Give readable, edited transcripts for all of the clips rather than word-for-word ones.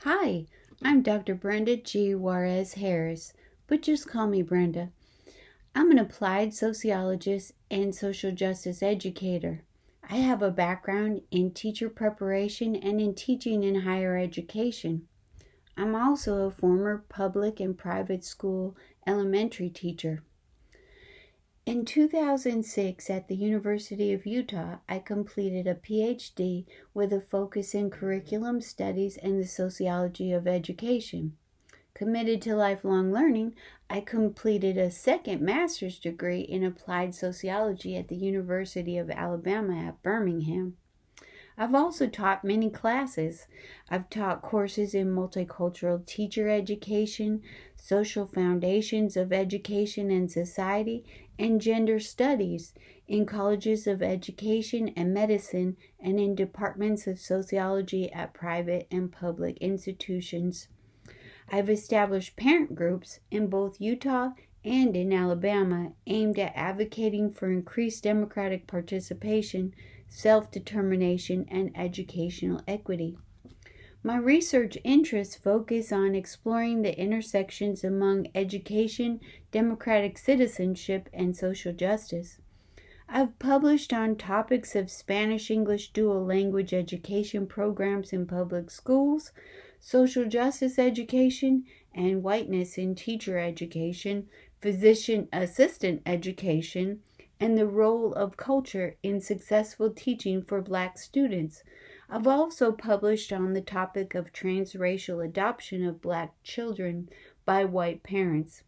Hi, I'm Dr. Brenda G. Juarez Harris, but just call me Brenda. I'm an applied sociologist and social justice educator. I have a background in teacher preparation and in teaching in higher education. I'm also a former public and private school elementary teacher. In 2006, at the University of Utah, I completed a PhD with a focus in curriculum studies and the sociology of education. Committed to lifelong learning, I completed a second master's degree in applied sociology at the University of Alabama at Birmingham. I've also taught many classes. I've taught courses in multicultural teacher education, social foundations of education and society, and gender studies in colleges of education and medicine and in departments of sociology at private and public institutions. I've established parent groups in both Utah and in Alabama aimed at advocating for increased democratic participation, self-determination, and educational equity. My research interests focus on exploring the intersections among education, democratic citizenship, and social justice. I've published on topics of Spanish-English dual language education programs in public schools, social justice education, and whiteness in teacher education, physician assistant education, and the role of culture in successful teaching for Black students. I've also published on the topic of transracial adoption of Black children by white parents.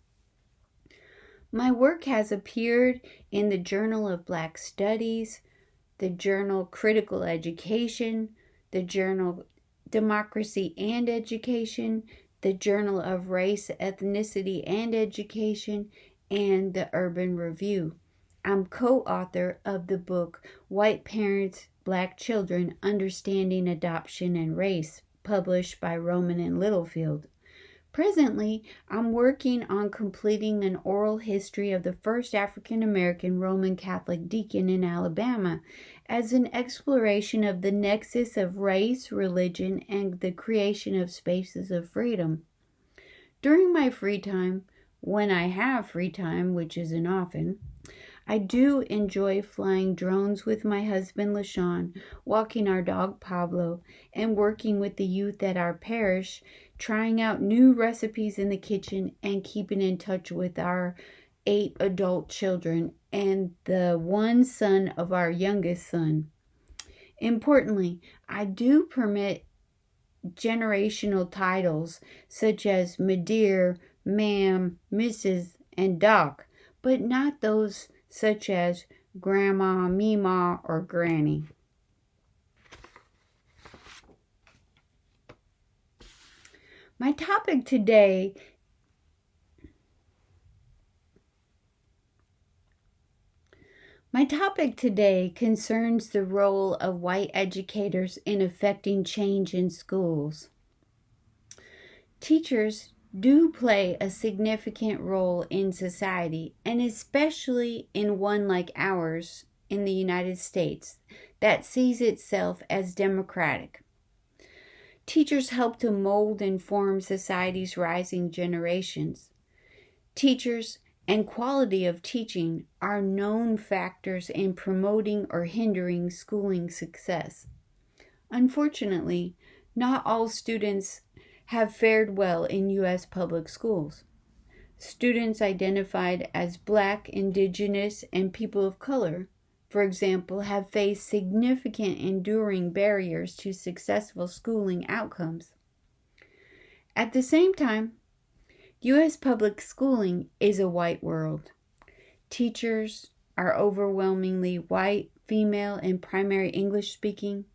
My work has appeared in the Journal of Black Studies, the Journal Critical Education, the Journal Democracy and Education, the Journal of Race, Ethnicity, and Education, and the Urban Review. I'm co-author of the book White Parents, Black Children, Understanding Adoption and Race, published by Rowman and Littlefield. Presently, I'm working on completing an oral history of the first African American Roman Catholic deacon in Alabama as an exploration of the nexus of race, religion, and the creation of spaces of freedom. During my free time, when I have free time, which isn't often, I do enjoy flying drones with my husband LaShawn, walking our dog Pablo, and working with the youth at our parish, trying out new recipes in the kitchen and keeping in touch with our 8 adult children and the 1 son of our youngest son. Importantly, I do permit generational titles such as Madeir, Ma'am, Mrs., and Doc, but not those such as Grandma, Meemaw, or Granny. My topic today concerns the role of white educators in affecting change in schools. Teachers do play a significant role in society, and especially in one like ours in the United States that sees itself as democratic. Teachers help to mold and form society's rising generations. Teachers and quality of teaching are known factors in promoting or hindering schooling success. Unfortunately, not all students have fared well in U.S. public schools. Students identified as Black, Indigenous, and people of color, for example, have faced significant enduring barriers to successful schooling outcomes. At the same time, U.S. public schooling is a white world. Teachers are overwhelmingly white, female, and primary English speaking.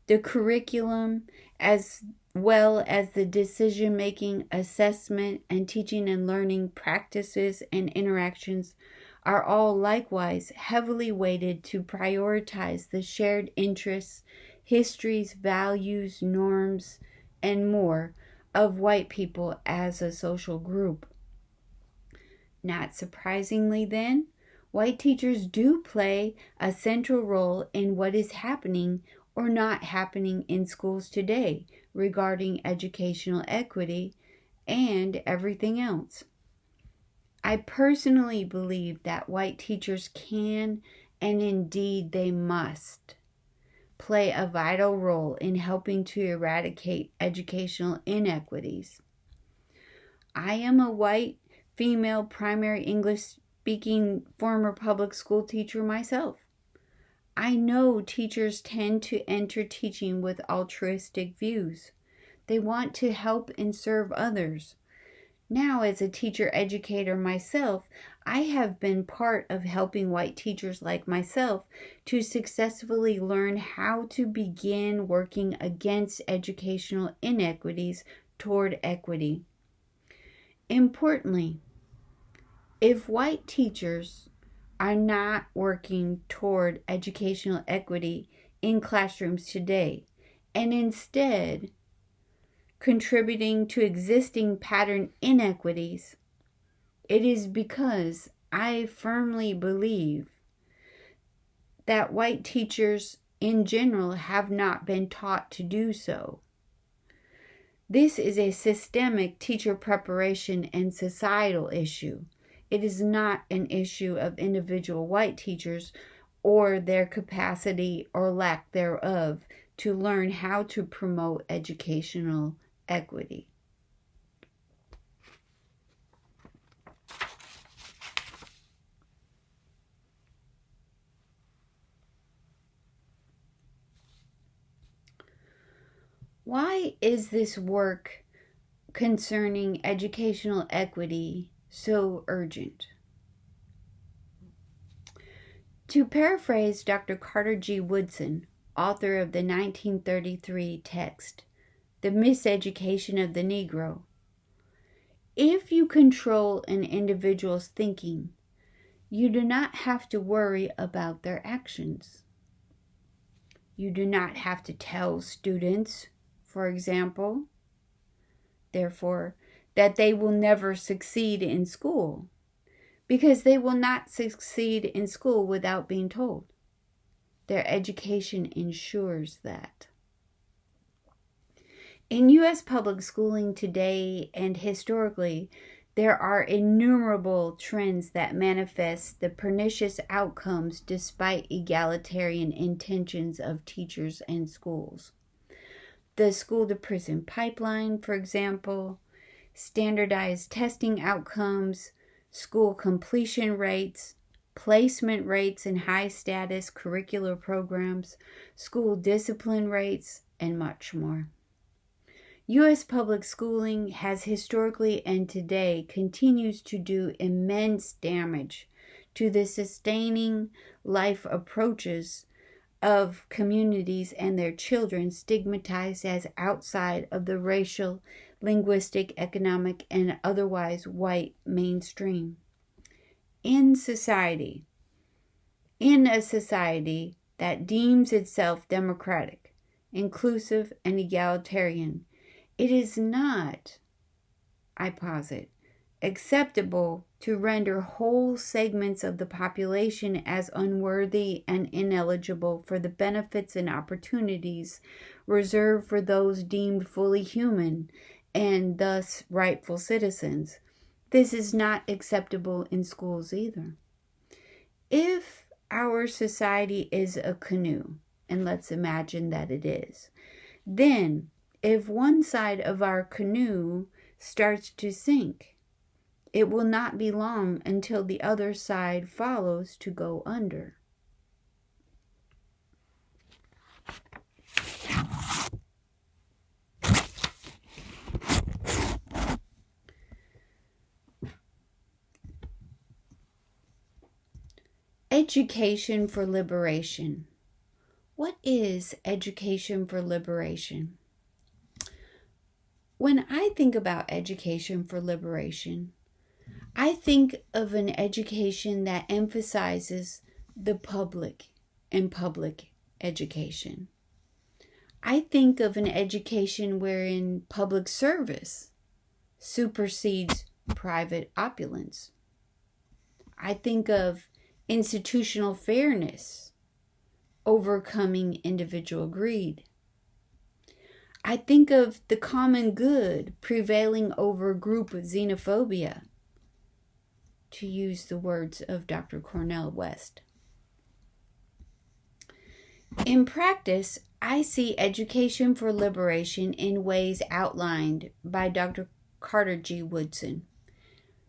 The curriculum, as well as the decision-making, assessment, and teaching and learning practices and interactions are all likewise heavily weighted to prioritize the shared interests, histories, values, norms, and more of white people as a social group. Not surprisingly then, white teachers do play a central role in what is happening or not happening in schools today regarding educational equity and everything else. I personally believe that white teachers can, and indeed they must, play a vital role in helping to eradicate educational inequities. I am a white female primary English speaking former public school teacher myself. I know teachers tend to enter teaching with altruistic views. They want to help and serve others. Now, as a teacher educator myself, I have been part of helping white teachers like myself to successfully learn how to begin working against educational inequities toward equity. Importantly, if white teachers are not working toward educational equity in classrooms today, and instead contributing to existing pattern inequities, it is because I firmly believe that white teachers in general have not been taught to do so. This is a systemic teacher preparation and societal issue. It is not an issue of individual white teachers or their capacity or lack thereof to learn how to promote educational equity. Why is this work concerning educational equity so urgent? To paraphrase Dr. Carter G. Woodson, author of the 1933 text, The Miseducation of the Negro, if you control an individual's thinking, you do not have to worry about their actions. You do not have to tell students, for example, therefore, that they will never succeed in school, because they will not succeed in school without being told. Their education ensures that. In U.S. public schooling today and historically, there are innumerable trends that manifest the pernicious outcomes despite egalitarian intentions of teachers and schools. The school-to-prison pipeline, for example, standardized testing outcomes, school completion rates, placement rates in high-status curricular programs, school discipline rates, and much more. U.S. public schooling has historically and today continues to do immense damage to the sustaining life approaches of communities and their children stigmatized as outside of the racial, linguistic, economic, and otherwise white mainstream. In a society that deems itself democratic, inclusive, and egalitarian, it is not, I posit, acceptable to render whole segments of the population as unworthy and ineligible for the benefits and opportunities reserved for those deemed fully human and thus rightful citizens. This is not acceptable in schools either. If our society is a canoe, and let's imagine that it is, then if one side of our canoe starts to sink, it will not be long until the other side follows to go under. Education for liberation. What is education for liberation? When I think about education for liberation, I think of an education that emphasizes the public and public education. I think of an education wherein public service supersedes private opulence. I think of institutional fairness overcoming individual greed. I think of the common good prevailing over group xenophobia, to use the words of Dr. Cornel West. In practice, I see education for liberation in ways outlined by Dr. Carter G. Woodson.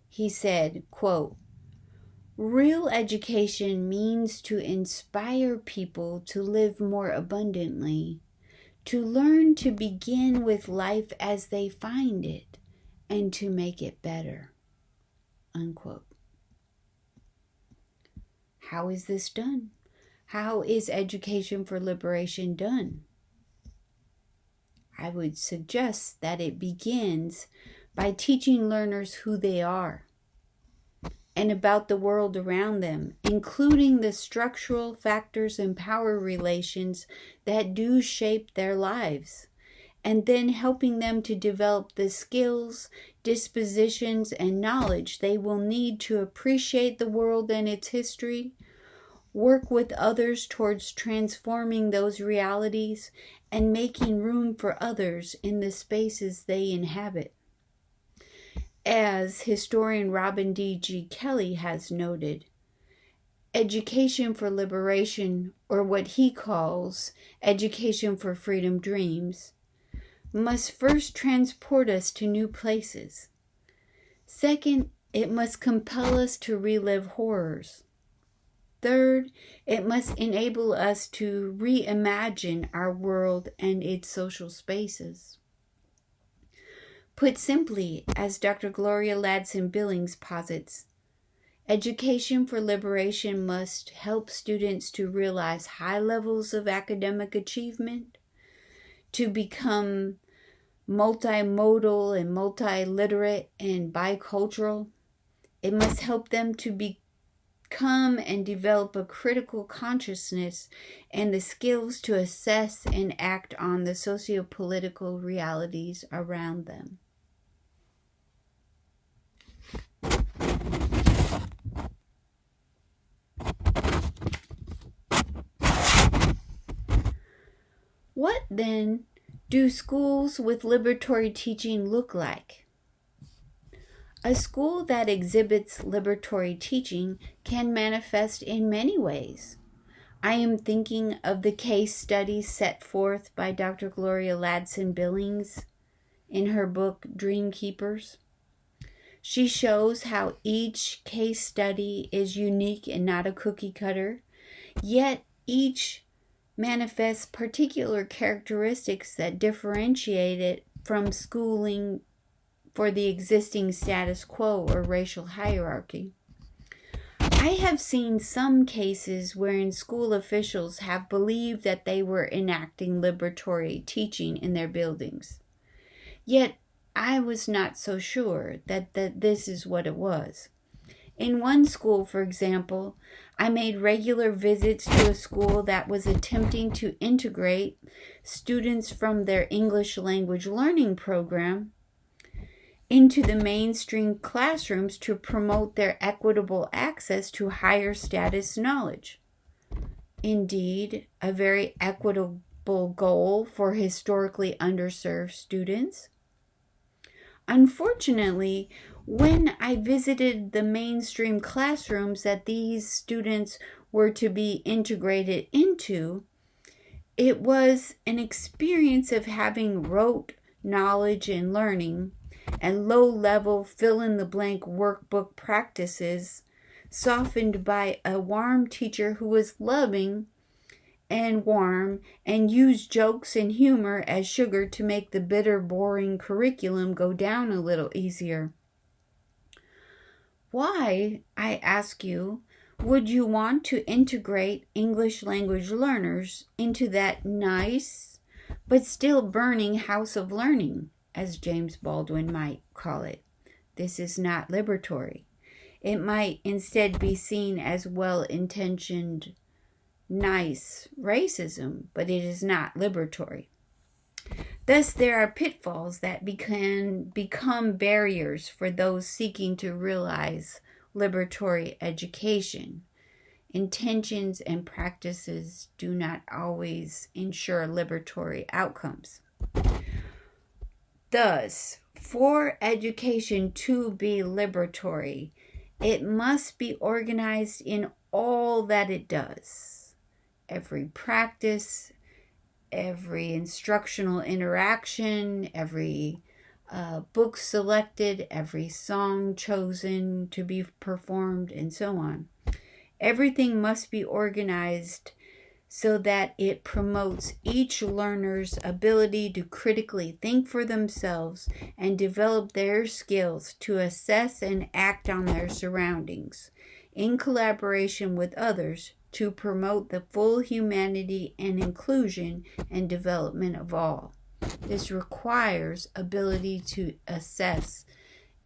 He said, quote, "Real education means to inspire people to live more abundantly, to learn to begin with life as they find it, and to make it better." Unquote. How is this done? How is education for liberation done? I would suggest that it begins by teaching learners who they are and about the world around them, including the structural factors and power relations that do shape their lives, and then helping them to develop the skills, dispositions, and knowledge they will need to appreciate the world and its history, work with others towards transforming those realities, and making room for others in the spaces they inhabit. As historian Robin D.G. Kelley has noted, education for liberation, or what he calls education for freedom dreams, must first transport us to new places. Second, it must compel us to relive horrors. Third, it must enable us to reimagine our world and its social spaces. Put simply, as Dr. Gloria Ladson Billings posits, education for liberation must help students to realize high levels of academic achievement, to become multimodal and multiliterate and bicultural. It must help them to become and develop a critical consciousness and the skills to assess and act on the socio-political realities around them. What then do schools with liberatory teaching look like? A school that exhibits liberatory teaching can manifest in many ways. I am thinking of the case studies set forth by Dr. Gloria Ladson Billings in her book Dream Keepers. She shows how each case study is unique and not a cookie cutter, yet each manifests particular characteristics that differentiate it from schooling for the existing status quo or racial hierarchy. I have seen some cases wherein school officials have believed that they were enacting liberatory teaching in their buildings. Yet I was not so sure that this is what it was. In one school, for example, I made regular visits to a school that was attempting to integrate students from their English language learning program into the mainstream classrooms to promote their equitable access to higher status knowledge. Indeed, a very equitable goal for historically underserved students. Unfortunately, when I visited the mainstream classrooms that these students were to be integrated into, it was an experience of having rote knowledge and learning and low-level fill-in-the-blank workbook practices softened by a warm teacher who was loving and warm and used jokes and humor as sugar to make the bitter, boring curriculum go down a little easier. Why, I ask you, would you want to integrate English language learners into that nice but still burning house of learning, as James Baldwin might call it? This is not liberatory. It might instead be seen as well-intentioned, nice racism, but it is not liberatory. Thus, there are pitfalls that can become barriers for those seeking to realize liberatory education intentions and practices do not always ensure liberatory outcomes. Thus, for education to be liberatory, it must be organized in all that it does. Every practice, every instructional interaction, every book selected, every song chosen to be performed, and so on. Everything must be organized so that it promotes each learner's ability to critically think for themselves and develop their skills to assess and act on their surroundings in collaboration with others to promote the full humanity and inclusion and development of all. This requires ability to assess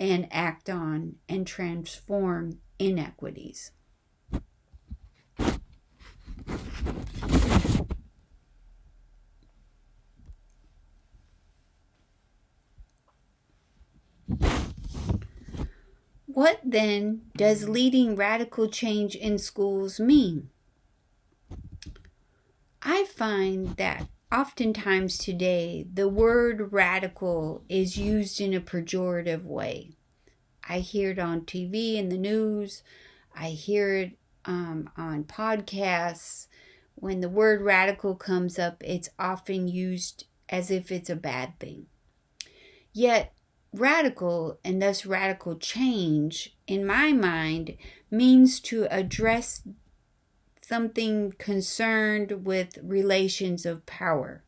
and act on and transform inequities. What then does leading radical change in schools mean? I find that oftentimes today the word radical is used in a pejorative way. I hear it on TV in the news. I hear it on podcasts. When the word radical comes up, it's often used as if it's a bad thing. Yet, radical, and thus radical change, in my mind, means to address something concerned with relations of power.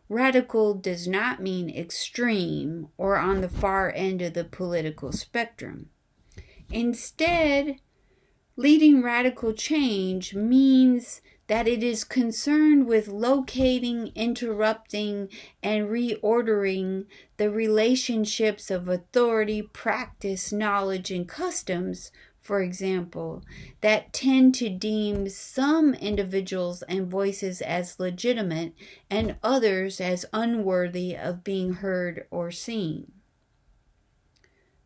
Radical does not mean extreme or on the far end of the political spectrum. Instead, leading radical change means that it is concerned with locating, interrupting, and reordering the relationships of authority, practice, knowledge, and customs, for example, that tend to deem some individuals and voices as legitimate and others as unworthy of being heard or seen.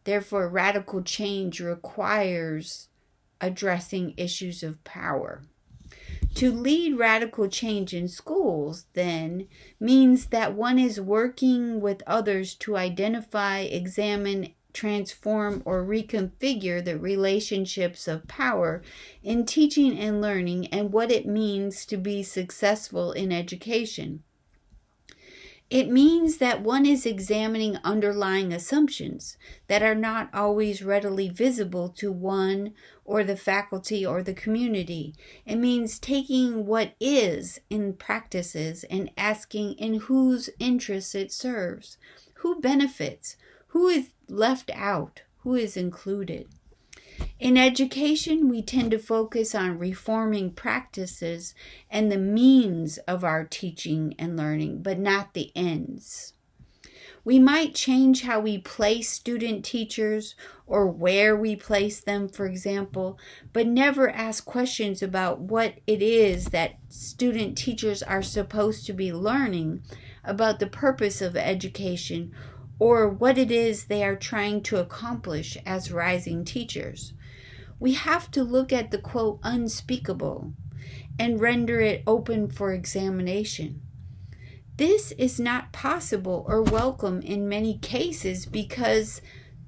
Therefore, radical change requires addressing issues of power. To lead radical change in schools, then, means that one is working with others to identify, examine, transform, or reconfigure the relationships of power in teaching and learning and what it means to be successful in education. It means that one is examining underlying assumptions that are not always readily visible to one or the faculty or the community. It means taking what is in practices and asking in whose interests it serves, who benefits, who is left out, who is included. In education, we tend to focus on reforming practices and the means of our teaching and learning, but not the ends. We might change how we place student teachers or where we place them, for example, but never ask questions about what it is that student teachers are supposed to be learning about the purpose of education or what it is they are trying to accomplish as rising teachers. We have to look at the, quote, unspeakable and render it open for examination. This is not possible or welcome in many cases because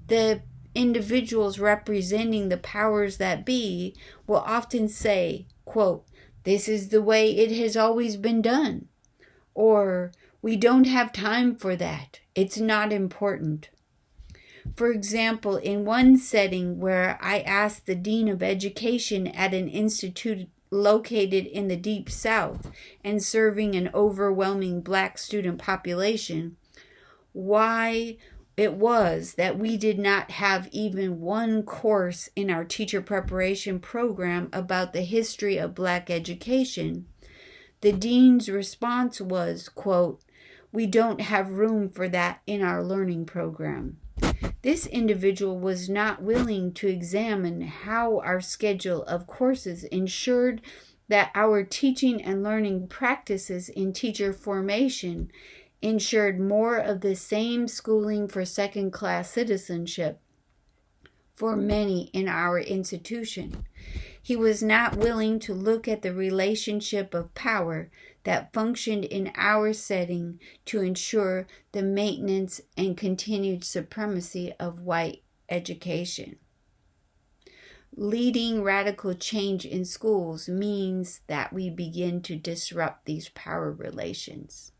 the individuals representing the powers that be will often say, quote, this is the way it has always been done, or we don't have time for that. It's not important. For example, in one setting where I asked the Dean of Education at an institute located in the Deep South and serving an overwhelming Black student population, why it was that we did not have even one course in our teacher preparation program about the history of Black education, the dean's response was, quote, we don't have room for that in our learning program. This individual was not willing to examine how our schedule of courses ensured that our teaching and learning practices in teacher formation ensured more of the same schooling for second-class citizenship for many in our institution. He was not willing to look at the relationship of power that functioned in our setting to ensure the maintenance and continued supremacy of white education. Leading radical change in schools means that we begin to disrupt these power relations.